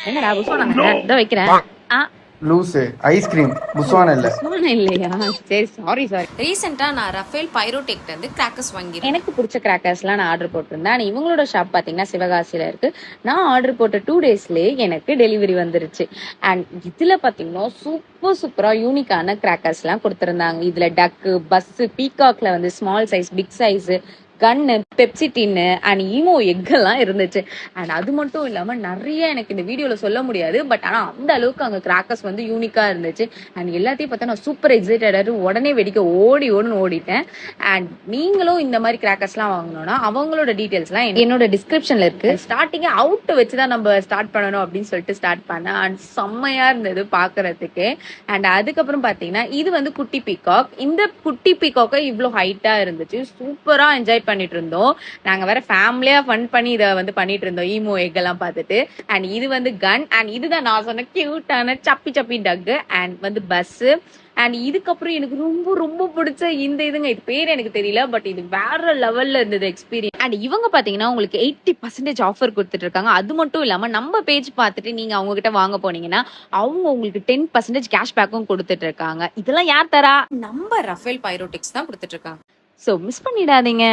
என்னடா புஸ்வானா இதோ வைக்கிறேன். ஆ லூசு ஐஸ்கிரீம் புஸ்வானா இல்ல. புஸ்வானா இல்லையா? சரி சாரி. ரீசெண்டா நான் ரஃபேல் பைரோடெக்ல இருந்து கிராக்கர்ஸ் வாங்கியிருக்கேன். எனக்கு பிடிச்ச கிராக்கர்ஸ்லாம் நான் ஆர்டர் போட்டிருந்தேன். ஆனால் இவங்களோட ஷாப் பார்த்தீங்கன்னா சிவகாசியில் இருக்கு. நான் ஆர்டர் போட்ட 2 டேஸ்லேயே எனக்கு டெலிவரி வந்துருச்சு. அண்ட் இதில் பார்த்தீங்கன்னா சூப்பராக யூனிக்கான கிராக்கர்ஸ்லாம் கொடுத்துருந்தாங்க. இதில் டக்கு, பஸ்ஸு, பீகாக்ல வந்து small size, big size, gun, Pepsi tin and emu எக்கெல்லாம் இருந்துச்சு. அண்ட் அது மட்டும் இல்லாமல் நிறைய எனக்கு இந்த வீடியோவில் சொல்ல முடியாது. பட் ஆனால் அந்த அளவுக்கு அங்கே கிராக்கர்ஸ் வந்து யூனிக்காக இருந்துச்சு. அண்ட் எல்லாத்தையும் பார்த்தா நான் சூப்பர் எக்ஸைட்டடாக உடனே வெடிக்க ஓடுன்னு ஓடிட்டேன். அண்ட் நீங்களும் இந்த மாதிரி கிராக்கர்ஸ்லாம் வாங்கணும்னா அவங்களோட டீடைல்ஸ்லாம் என்னோட டிஸ்கிரிப்ஷன்ல இருக்கு. ஸ்டார்டிங்கே அவுட் வச்சு தான் நம்ம ஸ்டார்ட் பண்ணணும் அப்படின்னு சொல்லிட்டு ஸ்டார்ட் பண்ணேன். அண்ட் செம்மையா இருந்தது பாக்குறதுக்கு. அண்ட் அதுக்கப்புறம் பாத்தீங்கன்னா இது வந்து குட்டி பீகாக். இந்த குட்டி பீகாக்க இவ்வளோ ஹைட்டா இருந்துச்சு. சூப்பரா என்ஜாய் பண்ணிட்டு இருந்தோம். நாங்க வேற ஃபேமிலியா ஃபன் பண்ணி இதை வந்து பண்ணிட்டு இருந்தோம் ஈமோ எக் எல்லாம் பார்த்துட்டு. அண்ட் இது வந்து கன். அண்ட் இதுதான் நான் சொன்ன கியூட்டான சப்பி டக். அண்ட் வந்து பஸ். அண்ட் இதுக்கப்புறம் எனக்கு ரொம்ப பிடிச்ச இந்த இதுங்க, இது பேர் எனக்கு தெரியல, பட் இது வேற லெவல்ல இருந்தது எக்ஸ்பீரியன்ஸ். அண்ட் இவங்க பாத்தீங்கன்னா உங்களுக்கு 80% ஆஃபர் கொடுத்துட்டு இருக்காங்க. அது மட்டும் இல்லாம நம்ம பேஜ் பார்த்துட்டு நீங்க அவங்க கிட்ட வாங்க போனீங்கன்னா அவங்க உங்களுக்கு 10% கேஷ்பேக்கும் கொடுத்துட்டு இருக்காங்க. இதெல்லாம் யார் தரா? நம்ம ரஃபேல் பைரோடெக்ஸ் தான் கொடுத்துட்டு இருக்காங்க. ஸோ மிஸ் பண்ணிடாதீங்க.